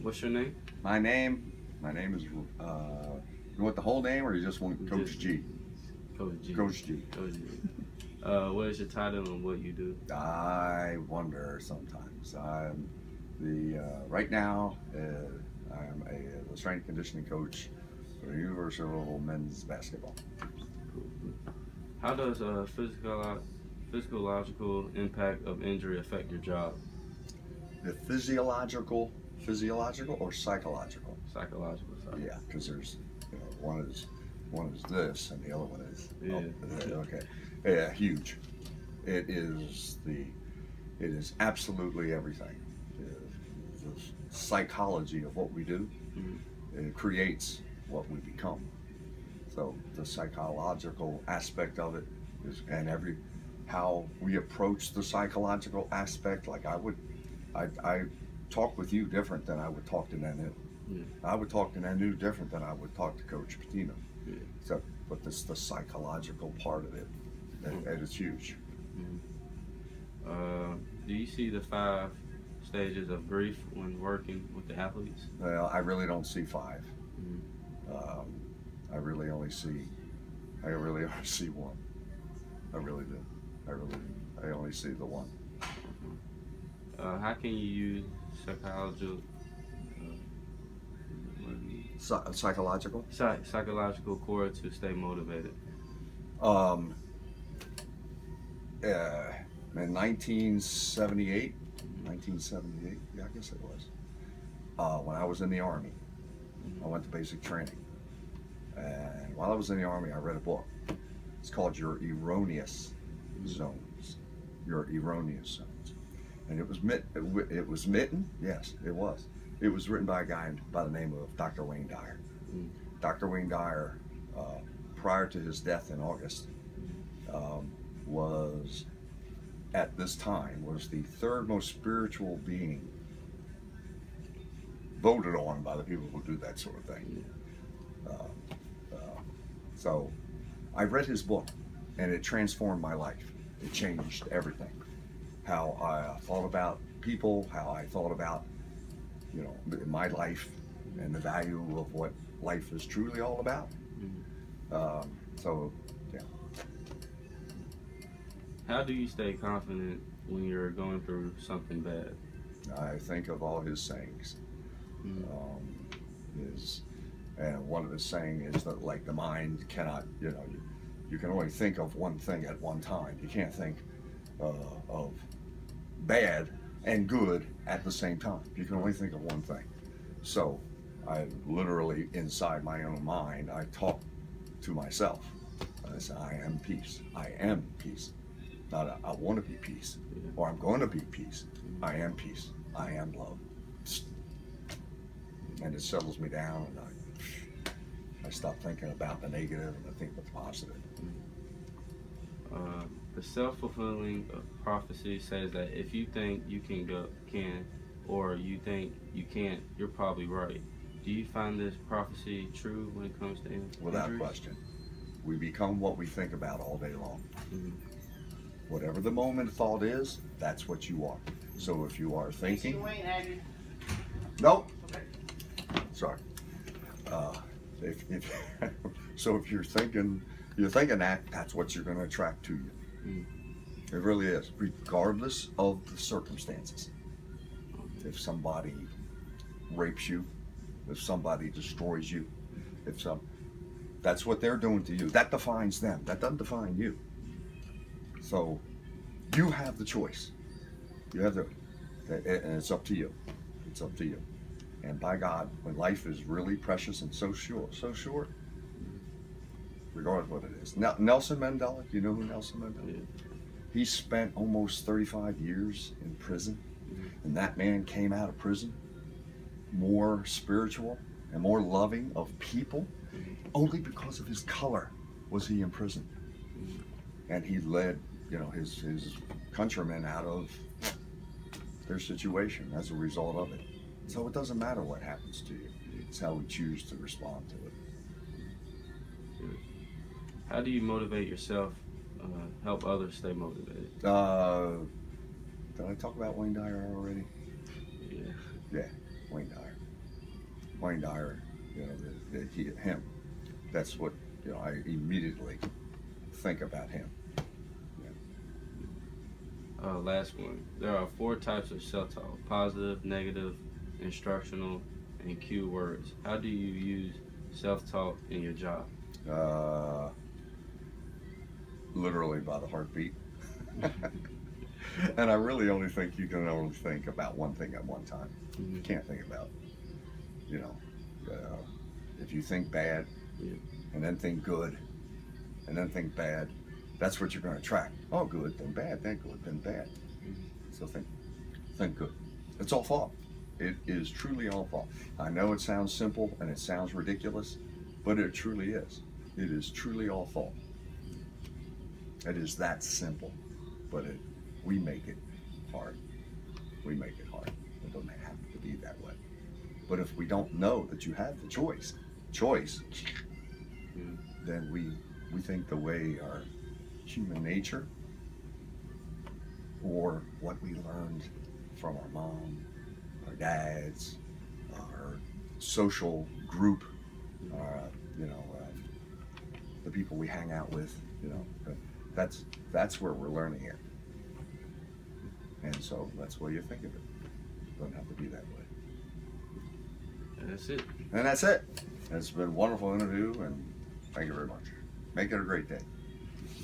What's your name? My name is, you want the whole name or you just want Coach G? Coach G. Coach G. Coach G. What is your title and what you do? I wonder sometimes. I'm right now, I'm the strength and conditioning coach for the University of Louisville men's basketball. How does physiological impact of injury affect your job? The physiological or psychological? Psychological side. Yeah, because there's, one is this and the other one is okay. Yeah, huge. It is absolutely everything. The psychology of what we do, it creates what we become. So the psychological aspect of it is, and how we approach the psychological aspect. Like I talk with you different than I would talk to Nanu. Yeah. I would talk to Nanu different than I would talk to Coach Patino. Yeah. So, but this the psychological part of it, and it's huge. Do you see the 5 stages of grief when working with the athletes? Well, I really don't see 5. I really only see one. I really do. I only see the one. How can you use psychological psychological core to stay motivated? In 1978, yeah, I guess it was, when I was in the Army, I went to basic training. And while I was in the Army, I read a book. It's called Your Erroneous Zones. Your Erroneous Zones. And it was written, yes, it was. It was written by a guy by the name of Dr. Wayne Dyer. Dr. Wayne Dyer, prior to his death in August, was, at this time, was the 3rd most spiritual being voted on by the people who do that sort of thing. So I read his book and it transformed my life. It changed everything. How I thought about people, how I thought about, my life and the value of what life is truly all about. So, yeah. How do you stay confident when you're going through something bad? I think of all his sayings. And one of his sayings is that, like, the mind cannot, you can only think of one thing at one time. You can't think of bad and good at the same time. You can only think of one thing. So I literally, inside my own mind, I talk to myself. I say, I am peace. I am peace. Not I want to be peace, or I'm going to be peace. I am peace. I am love. And it settles me down, and I stop thinking about the negative and I think about the positive. The self-fulfilling prophecy says that if you think you can, or you think you can't, you're probably right. Do you find this prophecy true when it comes to injuries? Without question. We become what we think about all day long. Whatever the moment thought is, that's what you are. So if you are thinking... Nope. Sorry. So if you're thinking that, that's what you're going to attract to you. It really is, regardless of the circumstances. If somebody rapes you, if somebody destroys you, that's what they're doing to you. That defines them. That doesn't define you. So you have the choice. And it's up to you. It's up to you. And by God, when life is really precious and so short, regardless of what it is. Now, Nelson Mandela, you know who Nelson Mandela is? He spent almost 35 years in prison, and that man came out of prison more spiritual and more loving of people. Only because of his color was he in prison. And he led, his countrymen out of their situation as a result of it. So it doesn't matter what happens to you. It's how we choose to respond to it. How do you motivate yourself, help others stay motivated? Did I talk about Wayne Dyer already? Yeah. Yeah, Wayne Dyer. Wayne Dyer, him. That's what I immediately think about him. Last one. There are 4 types of self-talk: positive, negative, instructional, and cue words. How do you use self-talk in your job? Literally by the heartbeat. And I really only think you can only think about one thing at one time. You can't think about, if you think bad, and then think good, and then think bad, that's what you're going to attract. Oh, good, then bad, then good, then bad. So think good. It's all thought. It is truly all thought. I know it sounds simple and it sounds ridiculous, but it truly is. It is truly all thought. It is that simple, but we make it hard. We make it hard. It doesn't have to be that way. But if we don't know that you have the choice, then we think the way our human nature, or what we learned from our mom, our dads, our social group, the people we hang out with, that's where we're learning it. And so that's why you think of it. It doesn't have to be that way. And that's it. And that's it. It's been a wonderful interview, and thank you very much. Make it a great day.